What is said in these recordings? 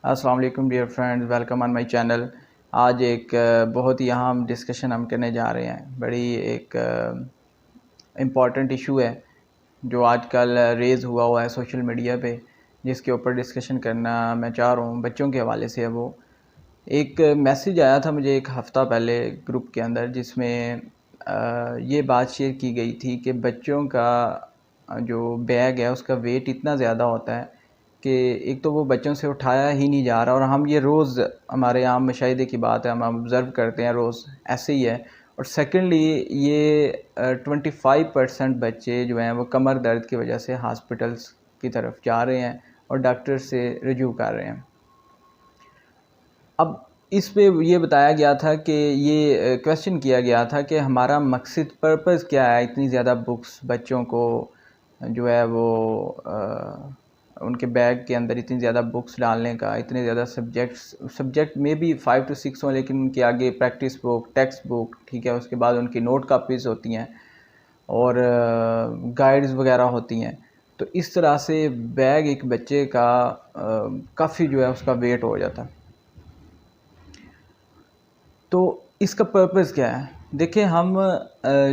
अस्सलाम वालेकुम dear friends, welcome on my channel. आज एक बहुत ही अहम डिस्कशन हम करने जा रहे हैं। बड़ी एक इम्पॉर्टेंट इशू है जो आजकल रेज़ हुआ है सोशल मीडिया पे, जिसके ऊपर डिस्कशन करना मैं चाह रहा हूँ। बच्चों के हवाले से है वो। एक मैसेज आया था मुझे एक हफ़्ता पहले ग्रुप के अंदर, जिसमें ये बात शेयर की गई थी कि बच्चों का जो बैग है उसका वेट इतना ज़्यादा होता है कि एक तो वो बच्चों से उठाया ही नहीं जा रहा, और हम ये रोज़ हमारे आम मुशाहिदे की बात है, हम ऑब्ज़र्व करते हैं रोज़ ऐसे ही है। और सेकेंडली ये 25% बच्चे जो हैं वो कमर दर्द की वजह से हॉस्पिटल्स की तरफ जा रहे हैं और डॉक्टर से रजू कर रहे हैं। अब इस पे ये बताया गया था कि ये क्वेश्चन किया गया था कि हमारा मकसद पर्पज़ क्या है इतनी ज़्यादा बुक्स बच्चों को जो है वो उनके बैग के अंदर इतनी ज़्यादा बुक्स डालने का, इतने ज़्यादा सब्जेक्ट में भी 5 to 6 हों, लेकिन उनके आगे प्रैक्टिस बुक, टेक्स्ट बुक, ठीक है, उसके बाद उनकी नोट कापीज़ होती हैं और गाइड्स वगैरह होती हैं। तो इस तरह से बैग एक बच्चे का काफ़ी जो है उसका वेट हो जाता है। तो इसका पर्पज़ क्या है? देखिए, हम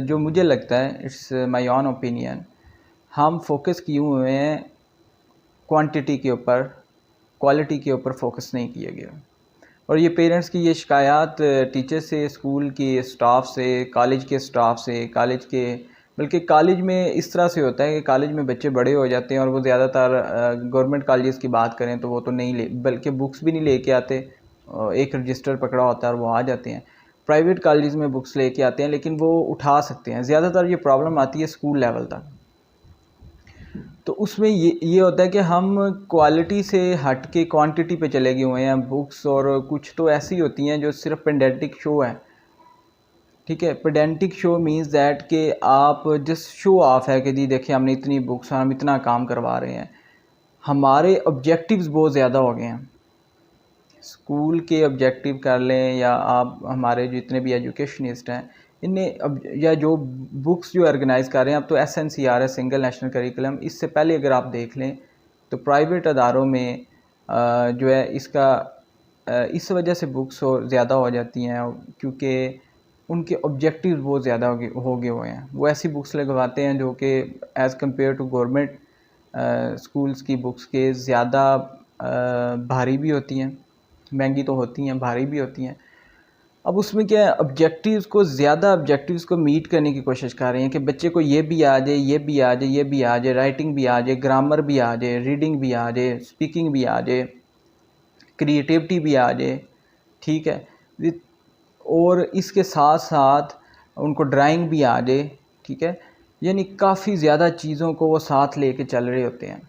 जो मुझे लगता है, इट्स माय ओन ओपिनियन, हम फोकस किए हुए हैं क्वांटिटी के ऊपर, क्वालिटी के ऊपर फोकस नहीं किया गया। और ये पेरेंट्स की ये शिकायत टीचर से, स्कूल के स्टाफ से, कॉलेज के स्टाफ से, कॉलेज के, बल्कि कॉलेज में इस तरह से होता है कि कॉलेज में बच्चे बड़े हो जाते हैं और वो ज़्यादातर गवर्नमेंट कॉलेज की बात करें तो वो तो नहीं ले, बल्कि बुक्स भी नहीं लेके आते। एक रजिस्टर पकड़ा होता है और वो आ जाते हैं। प्राइवेट कॉलेज में बुक्स लेके आते हैं, लेकिन वो उठा सकते हैं। ज़्यादातर ये प्रॉब्लम आती है स्कूल लेवल तक। तो उसमें ये होता है कि हम क्वालिटी से हट के क्वांटिटी पे चले गए हुए हैं बुक्स, और कुछ तो ऐसी होती हैं जो सिर्फ पेडेंटिक शो है। ठीक है, पेडेंटिक शो मींस दैट कि आप जस्ट शो ऑफ है कि जी देखिए हमने इतनी बुक्स, हम इतना काम करवा रहे हैं। हमारे ऑब्जेक्टिव्स बहुत ज़्यादा हो गए हैं। स्कूल के ऑब्जेक्टिव कर लें या आप हमारे जितने भी एजुकेशनिस्ट हैं, इन्हें अब या जो बुक्स जो ऑर्गेनाइज़ कर रहे हैं, अब तो SNCR है, सिंगल नेशनल करिकुलम। इससे पहले अगर आप देख लें तो प्राइवेट अदारों में जो है इसका इस वजह से बुक्स ज़्यादा हो जाती हैं क्योंकि उनके ऑब्जेक्टिव बहुत ज़्यादा हो गए हुए हैं। वो ऐसी बुक्स लगवाते हैं जो कि as compare to government schools की बुक्स के ज़्यादा भारी भी होती हैं, महंगी तो होती हैं, भारी भी होती हैं। अब उसमें क्या है, ऑब्जेक्टिव्स को मीट करने की कोशिश कर रहे हैं कि बच्चे को ये भी आ जाए, ये भी आ जाए, ये भी आ जाए, राइटिंग भी आ जाए, ग्रामर भी आ जाए, रीडिंग भी आ जाए, स्पीकिंग भी आ जाए, क्रिएटिविटी भी आ जाए, ठीक है, और इसके साथ साथ उनको ड्राइंग भी आ जाए, ठीक है। यानी काफ़ी ज़्यादा चीज़ों को वो साथ लेके चल रहे होते हैं।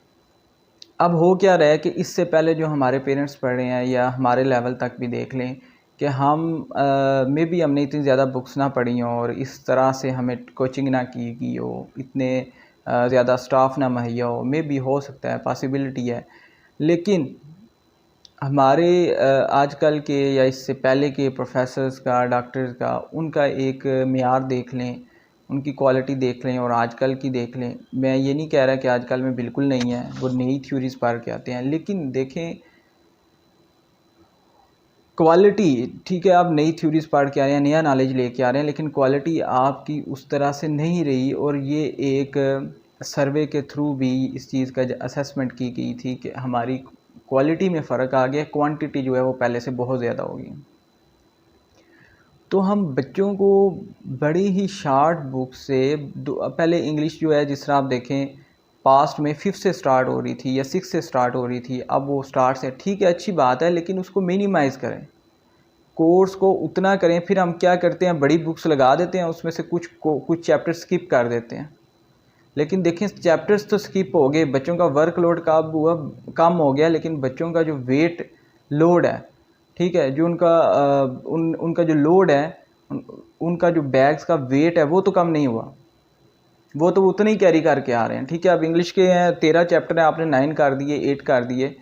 अब हो क्या रहा है कि इससे पहले जो हमारे पेरेंट्स पढ़ रहे हैं या हमारे लेवल तक भी देख लें कि हम मे बी हमने इतनी ज़्यादा बुक्स ना पढ़ी हों और इस तरह से हमें कोचिंग ना की गई हो, इतने ज़्यादा स्टाफ ना मुहैया हो, मे बी हो सकता है, पॉसिबिलिटी है। लेकिन हमारे आजकल के या इससे पहले के प्रोफेसर्स का, डॉक्टर्स का, उनका एक मेयार देख लें, उनकी क्वालिटी देख लें और आजकल की देख लें। मैं ये नहीं कह रहा कि आजकल में बिल्कुल नहीं है, वो नई थ्योरीज़ पढ़ के आते हैं, लेकिन देखें क्वालिटी, ठीक है, आप नई थ्योरीज़ पढ़ के आ रहे हैं, नया नॉलेज लेके आ रहे हैं, लेकिन क्वालिटी आपकी उस तरह से नहीं रही। और ये एक सर्वे के थ्रू भी इस चीज़ का असेसमेंट की गई थी कि हमारी क्वालिटी में फ़र्क आ गया, क्वांटिटी जो है वो पहले से बहुत ज़्यादा हो गई। तो हम बच्चों को बड़ी ही शार्ट बुक से पहले इंग्लिश जो है, जिस तरह आप देखें पास्ट में 5th से स्टार्ट हो रही थी या 6th से स्टार्ट हो रही थी, अब वो स्टार्ट से, ठीक है, अच्छी बात है, लेकिन उसको मिनिमाइज़ करें, कोर्स को उतना करें। फिर हम क्या करते हैं, बड़ी बुक्स लगा देते हैं, उसमें से कुछ चैप्टर स्किप कर देते हैं। लेकिन देखें, चैप्टर्स तो स्किप हो गए, बच्चों का वर्कलोड कम हो गया, लेकिन बच्चों का जो वेट लोड है, ठीक है, जो उनका जो लोड है, उनका जो बैग्स का वेट है वो तो कम नहीं हुआ, वो तो उतने ही कैरी करके आ रहे हैं। ठीक है, अब इंग्लिश के हैं 13 चैप्टर हैं, आपने 9 कर दिए, 8 कर दिए,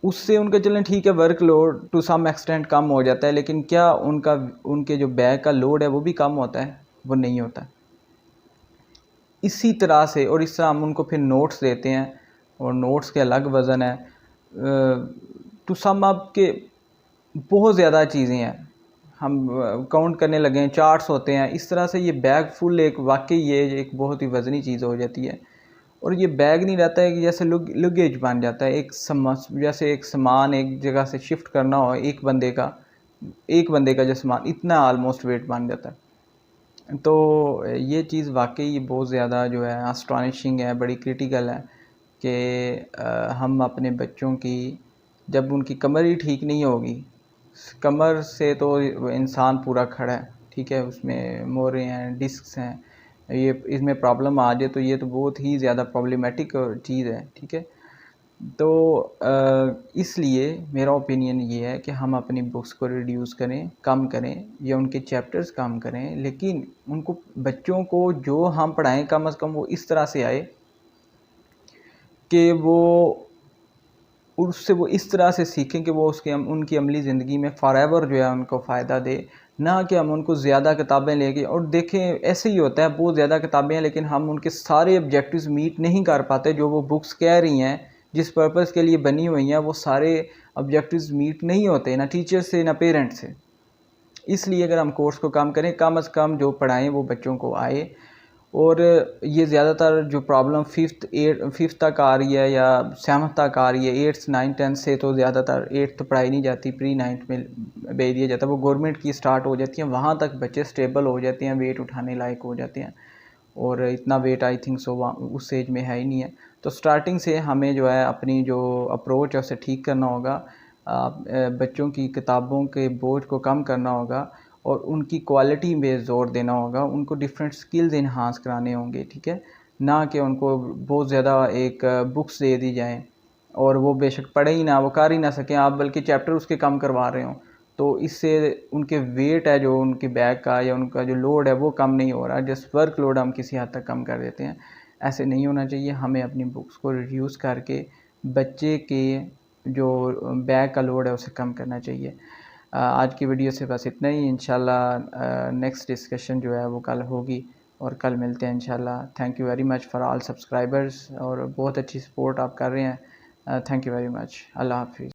उससे उनका चलें ठीक है, वर्कलोड टू सम एक्सटेंट कम हो जाता है, लेकिन क्या उनके जो बैग का लोड है वो भी कम होता है? वो नहीं होता। इसी तरह से, और इस तरह हम उनको फिर नोट्स देते हैं, और नोट्स के अलग वज़न है। टू सम अप के बहुत ज़्यादा चीज़ें हैं, हम काउंट करने लगे हैं, चार्ट्स होते हैं, इस तरह से ये बैग फुल एक वाकई ये एक बहुत ही वज़नी चीज़ हो जाती है। और ये बैग नहीं रहता है कि जैसे लगेज बन जाता है, जैसे एक सामान एक जगह से शिफ्ट करना हो, एक बंदे का जो सामान इतना ऑलमोस्ट वेट बन जाता है। तो ये चीज़ वाकई बहुत ज़्यादा जो है अस्टॉनिशिंग है, बड़ी क्रिटिकल है कि हम अपने बच्चों की, जब उनकी कमर ही ठीक नहीं होगी, कमर से तो इंसान पूरा खड़ा है, ठीक है, उसमें मोरे हैं, डिस्क्स हैं, ये इसमें प्रॉब्लम आ जाए तो ये तो बहुत ही ज़्यादा प्रॉब्लमेटिक चीज़ है, ठीक है। तो इसलिए मेरा ओपिनियन ये है कि हम अपनी बुक्स को रिड्यूस करें, कम करें या उनके चैप्टर्स कम करें, लेकिन उनको बच्चों को जो हम पढ़ाएं कम से कम वो इस तरह से आए कि उससे वो इस तरह से सीखें कि वो उनकी अमली ज़िंदगी में फ़ॉरएवर जो है उनको फ़ायदा दे, ना कि हम उनको ज़्यादा किताबें लेके। और देखें ऐसे ही होता है, बहुत ज़्यादा किताबें हैं लेकिन हम उनके सारे ऑब्जेक्टिव्स मीट नहीं कर पाते, जो वो बुक्स कह रही हैं, जिस पर्पज़ के लिए बनी हुई हैं, वो सारे ऑब्जेक्टिव्स मीट नहीं होते, ना टीचर से ना पेरेंट से। इसलिए अगर हम कोर्स को कम से कम जो पढ़ाएँ वो बच्चों को आए। और ये ज़्यादातर जो प्रॉब्लम फिफ्थ तक आ रही है या 7th तक आ रही है, 8th 9th 10th से तो ज़्यादातर 8th तो पढ़ाई नहीं जाती, प्री 9th में भेज दिया जाता है, वो गवर्नमेंट की स्टार्ट हो जाती है, वहाँ तक बच्चे स्टेबल हो जाते हैं, वेट उठाने लायक हो जाते हैं। और इतना वेट आई थिंक सो उस एज में है ही नहीं है। तो स्टार्टिंग से हमें जो है अपनी जो अप्रोच है उसे ठीक करना होगा, बच्चों की किताबों के बोझ को कम करना होगा और उनकी क्वालिटी पे ज़ोर देना होगा, उनको डिफरेंट स्किल्स इन्हांस कराने होंगे, ठीक है, ना कि उनको बहुत ज़्यादा एक बुक्स दे दी जाएं और वो बेशक पढ़े ही ना, वो कर ही ना सकें आप, बल्कि चैप्टर उसके कम करवा रहे हो, तो इससे उनके वेट है जो उनके बैग का या उनका जो लोड है वो कम नहीं हो रहा, जस्ट वर्क लोड हम किसी हद तक कम कर देते हैं। ऐसे नहीं होना चाहिए, हमें अपनी बुक्स को रिड्यूस करके बच्चे के जो बैग का लोड है उसे कम करना चाहिए। आज की वीडियो से बस इतना ही। इंशाल्लाह नेक्स्ट डिस्कशन जो है वो कल होगी और कल मिलते हैं इंशाल्लाह। Thank you very much for all subscribers, और बहुत अच्छी सपोर्ट आप कर रहे हैं। Thank you very much. अल्लाह हाफिज़।